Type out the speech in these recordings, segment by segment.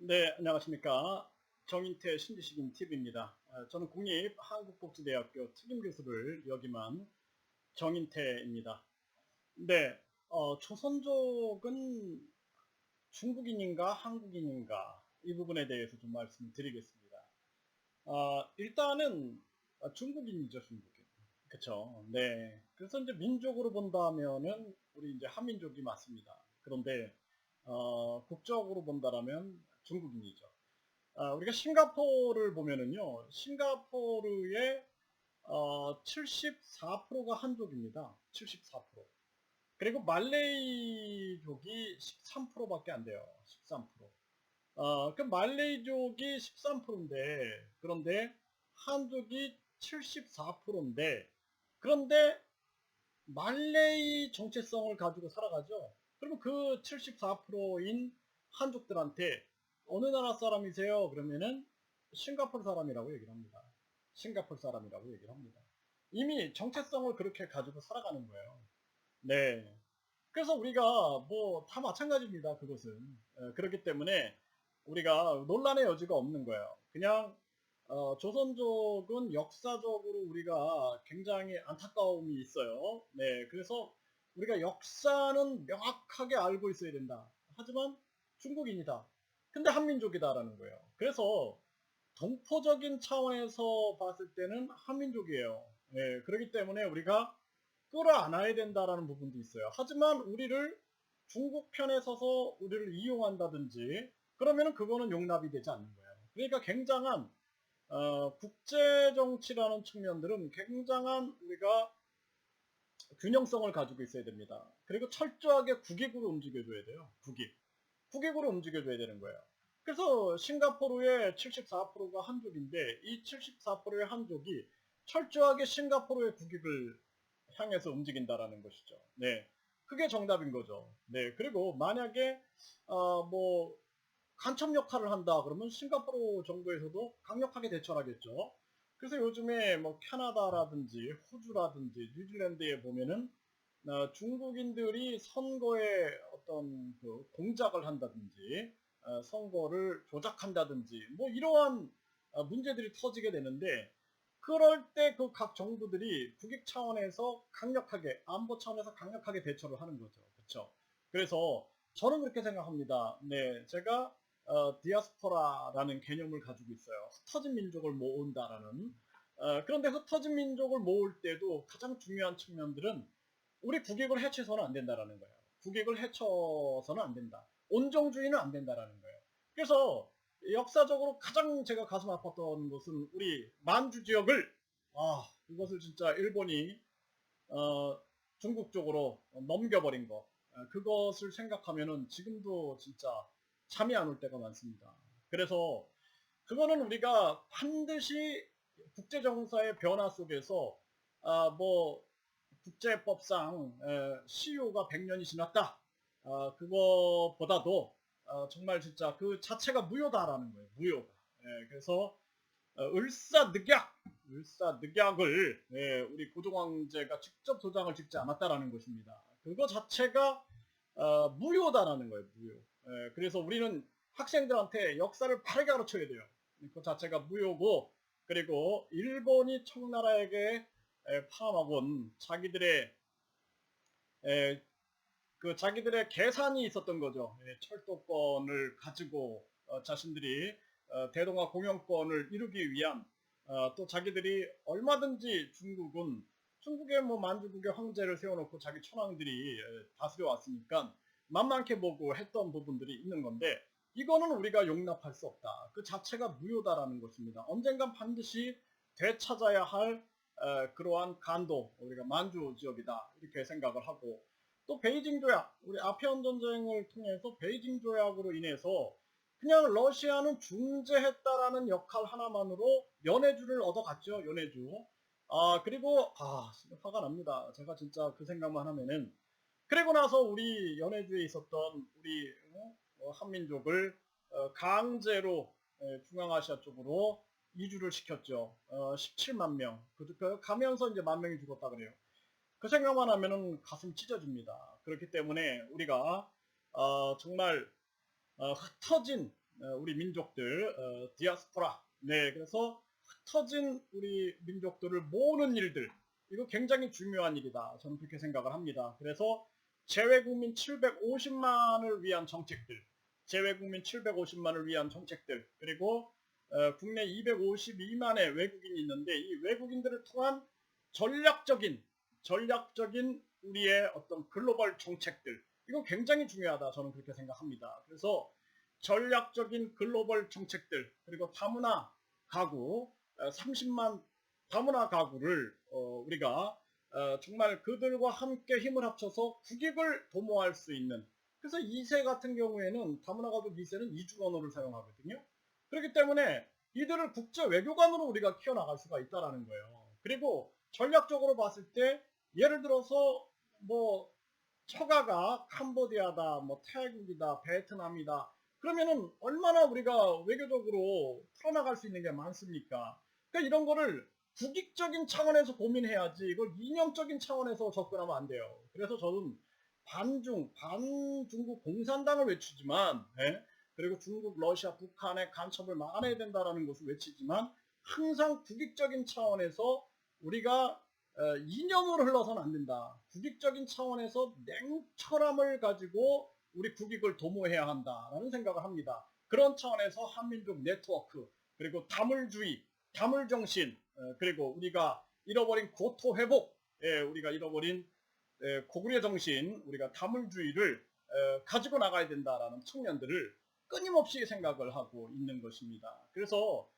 네, 안녕하십니까. 정인태 신지식인 TV입니다. 저는 국립한국복지대학교 특임교수를 역임한 정인태입니다. 네, 조선족은 중국인인가 한국인인가 이 부분에 대해서 좀 말씀을 드리겠습니다. 일단은 중국인이죠, 중국인. 그쵸. 네. 그래서 이제 민족으로 본다면은 우리 이제 한민족이 맞습니다. 그런데 국적으로 본다라면 중국인이죠. 우리가 싱가포르를 보면은요, 싱가포르의 74%가 한족입니다. 74%. 그리고 말레이족이 13%밖에 안 돼요. 13%. 그 말레이족이 13%인데, 그런데 한족이 74%인데, 그런데 말레이 정체성을 가지고 살아가죠. 그러면 그 74%인 한족들한테 어느 나라 사람이세요? 그러면은 싱가포르 사람이라고 얘기를 합니다. 싱가포르 사람이라고 얘기를 합니다. 이미 정체성을 그렇게 가지고 살아가는 거예요. 네. 그래서 우리가 뭐 다 마찬가지입니다. 그것은. 그렇기 때문에 우리가 논란의 여지가 없는 거예요. 그냥 조선족은 역사적으로 우리가 굉장히 안타까움이 있어요. 네, 그래서 우리가 역사는 명확하게 알고 있어야 된다. 하지만 중국인이다. 근데 한민족이다라는 거예요. 그래서 동포적인 차원에서 봤을 때는 한민족이에요. 네, 그렇기 때문에 우리가 끌어안아야 된다라는 부분도 있어요. 하지만 우리를 중국 편에 서서 우리를 이용한다든지 그러면 그거는 용납이 되지 않는 거예요. 그러니까 굉장한 국제 정치라는 측면들은 굉장한 우리가 균형성을 가지고 있어야 됩니다. 그리고 철저하게 국익으로 움직여줘야 돼요. 국익으로 움직여줘야 되는 거예요. 그래서 싱가포르의 74%가 한족인데 이 74%의 한족이 철저하게 싱가포르의 국익을 향해서 움직인다라는 것이죠. 네, 그게 정답인 거죠. 네, 그리고 만약에 뭐 간첩 역할을 한다 그러면 싱가포르 정부에서도 강력하게 대처를 하겠죠. 그래서 요즘에 뭐 캐나다라든지 호주라든지 뉴질랜드에 보면은 중국인들이 선거에 어떤 그 공작을 한다든지 선거를 조작한다든지 뭐 이러한 문제들이 터지게 되는데 그럴 때 그 각 정부들이 국익 차원에서 강력하게 안보 차원에서 강력하게 대처를 하는 거죠. 그렇죠? 그래서 저는 그렇게 생각합니다. 네, 제가 디아스포라라는 개념을 가지고 있어요. 흩어진 민족을 모은다라는. 그런데 흩어진 민족을 모을 때도 가장 중요한 측면들은 우리 국익을 해쳐서는 안 된다라는 거예요. 국익을 해쳐서는 안 된다. 온정주의는 안 된다라는 거예요. 그래서 역사적으로 가장 제가 가슴 아팠던 것은 우리 만주 지역을 이것을 진짜 일본이 중국 쪽으로 넘겨버린 것. 그것을 생각하면은 지금도 진짜 잠이 안 올 때가 많습니다. 그래서 그거는 우리가 반드시 국제정사의 변화 속에서 뭐 국제법상 시효가 100년이 지났다. 그거보다도 정말 진짜 그 자체가 무효다라는 거예요. 무효가. 그래서 을사늑약을 우리 고종황제가 직접 도장을 찍지 않았다라는 것입니다. 그거 자체가 무효다라는 거예요. 무효. 그래서 우리는 학생들한테 역사를 바르게 가르쳐야 돼요. 그 자체가 무효고 그리고 일본이 청나라에게 파먹은 자기들의 계산이 있었던 거죠. 철도권을 가지고 자신들이 대동아 공영권을 이루기 위한 또 자기들이 얼마든지 중국의 뭐 만주국의 황제를 세워놓고 자기 천황들이 다스려 왔으니까 만만케 보고 했던 부분들이 있는 건데 이거는 우리가 용납할 수 없다. 그 자체가 무효다라는 것입니다. 언젠간 반드시 되찾아야 할 그러한 간도 우리가 만주 지역이다 이렇게 생각을 하고 또 베이징 조약, 우리 아편 전쟁을 통해서 베이징 조약으로 인해서 그냥 러시아는 중재했다라는 역할 하나만으로 연해주를 얻어갔죠. 연해주. 그리고 화가 납니다. 제가 진짜 그 생각만 하면은 그리고 나서 우리 연해주에 있었던 우리 한민족을 강제로 중앙아시아 쪽으로 이주를 시켰죠. 17만 명. 가면서 이제 만 명이 죽었다 그래요. 그 생각만 하면은 가슴 찢어집니다. 그렇기 때문에 우리가 정말 흩어진 우리 민족들, 디아스포라. 네, 그래서 흩어진 우리 민족들을 모으는 일들, 이거 굉장히 중요한 일이다. 저는 그렇게 생각을 합니다. 그래서 재외국민 750만을 위한 정책들, 재외국민 750만을 위한 정책들, 그리고 국내 252만의 외국인이 있는데 이 외국인들을 통한 전략적인 우리의 어떤 글로벌 정책들, 이거 굉장히 중요하다. 저는 그렇게 생각합니다. 그래서 전략적인 글로벌 정책들, 그리고 다문화 가구 30만 다문화 가구를 우리가 정말 그들과 함께 힘을 합쳐서 국익을 도모할 수 있는, 그래서 2세 같은 경우에는 다문화 가구 2세는 이중 언어를 사용하거든요. 그렇기 때문에 이들을 국제 외교관으로 우리가 키워나갈 수가 있다는 거예요. 그리고 전략적으로 봤을 때 예를 들어서 뭐 처가가 캄보디아다, 뭐 태국이다, 베트남이다. 그러면은 얼마나 우리가 외교적으로 풀어나갈 수 있는 게 많습니까? 그러니까 이런 거를 국익적인 차원에서 고민해야지 이걸 이념적인 차원에서 접근하면 안 돼요. 그래서 저는 반중국 공산당을 외치지만, 예? 그리고 중국, 러시아, 북한의 간첩을 막아내야 된다는 것을 외치지만 항상 국익적인 차원에서 우리가 이념으로 흘러서는 안 된다. 국익적인 차원에서 냉철함을 가지고 우리 국익을 도모해야 한다라는 생각을 합니다. 그런 차원에서 한민족 네트워크, 그리고 다물주의, 다물정신, 그리고 우리가 잃어버린 고토 회복, 우리가 잃어버린 고구려 정신, 우리가 다물주의를 가지고 나가야 된다라는 측면들을 끊임없이 생각을 하고 있는 것입니다. 그래서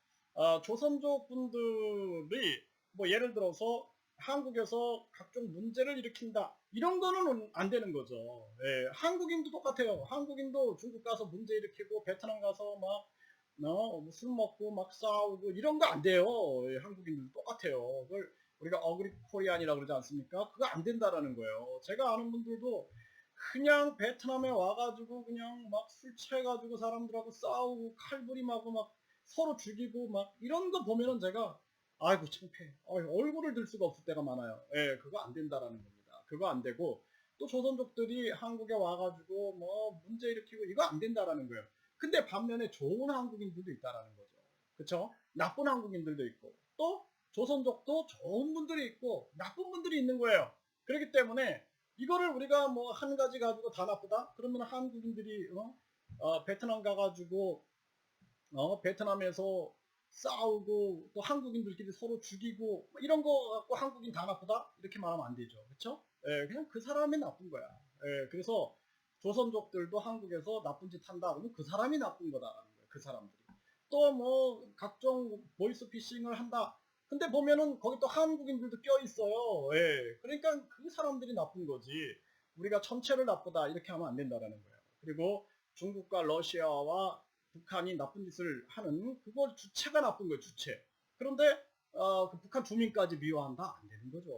조선족 분들이 뭐 예를 들어서 한국에서 각종 문제를 일으킨다, 이런 거는 안 되는 거죠. 예, 한국인도 똑같아요. 한국인도 중국 가서 문제 일으키고 베트남 가서 막 술 먹고 막 싸우고 이런 거 안 돼요. 예, 한국인들도 똑같아요. 그걸 우리가 어그리 코리안이라고 그러지 않습니까? 그거 안 된다라는 거예요. 제가 아는 분들도 그냥 베트남에 와가지고 그냥 막 술 취해가지고 사람들하고 싸우고 칼부림하고 막 서로 죽이고 막 이런 거 보면은 제가 아이고 창피해. 얼굴을 들 수가 없을 때가 많아요. 예, 그거 안 된다라는 겁니다. 그거 안 되고 또 조선족들이 한국에 와가지고 뭐 문제 일으키고 이거 안 된다라는 거예요. 근데 반면에 좋은 한국인들도 있다라는 거죠. 그쵸? 나쁜 한국인들도 있고 또 조선족도 좋은 분들이 있고 나쁜 분들이 있는 거예요. 그렇기 때문에 이거를 우리가 뭐 한 가지 가지고 다 나쁘다? 그러면 한국인들이 베트남 가가지고 베트남에서 싸우고 또 한국인들끼리 서로 죽이고 이런 거 갖고 한국인 다 나쁘다? 이렇게 말하면 안 되죠. 그렇죠? 예, 그냥 그 사람이 나쁜 거야. 예, 그래서 조선족들도 한국에서 나쁜 짓 한다 그러면 그 사람이 나쁜 거다라는 거예요. 그 사람들이. 또 뭐 각종 보이스피싱을 한다. 근데 보면은 거기 또 한국인들도 껴 있어요. 예, 그러니까 그 사람들이 나쁜 거지. 우리가 전체를 나쁘다 이렇게 하면 안 된다라는 거예요. 그리고 중국과 러시아와 북한이 나쁜 짓을 하는 그걸 주체가 나쁜 거예요. 주체. 그런데 그 북한 주민까지 미워한다? 안 되는 거죠.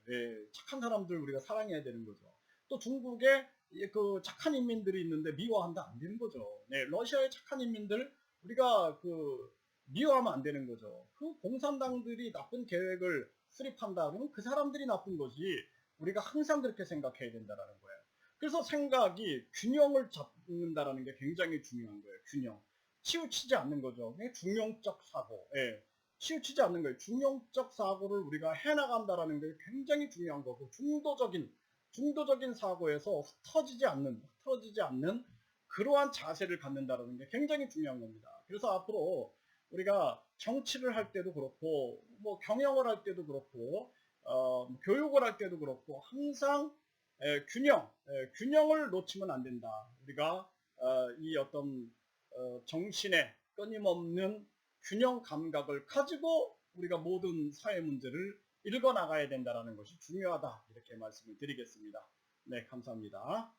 예, 착한 사람들 우리가 사랑해야 되는 거죠. 또 중국에 그 착한 인민들이 있는데 미워한다? 안 되는 거죠. 네, 러시아의 착한 인민들 우리가 그 미워하면 안 되는 거죠. 그 공산당들이 나쁜 계획을 수립한다 그러면 그 사람들이 나쁜 거지 우리가 항상 그렇게 생각해야 된다는 거예요. 그래서 생각이 균형을 잡는다라는 게 굉장히 중요한 거예요. 균형. 치우치지 않는 거죠. 중용적 사고. 예. 치우치지 않는 거예요. 중용적 사고를 우리가 해나간다라는 게 굉장히 중요한 거고, 중도적인 사고에서 흐트러지지 않는 그러한 자세를 갖는다라는 게 굉장히 중요한 겁니다. 그래서 앞으로 우리가 정치를 할 때도 그렇고, 뭐 경영을 할 때도 그렇고, 교육을 할 때도 그렇고, 항상 균형을 놓치면 안 된다. 우리가 이 어떤 정신의 끊임없는 균형 감각을 가지고 우리가 모든 사회 문제를 읽어 나가야 된다는 것이 중요하다. 이렇게 말씀을 드리겠습니다. 네, 감사합니다.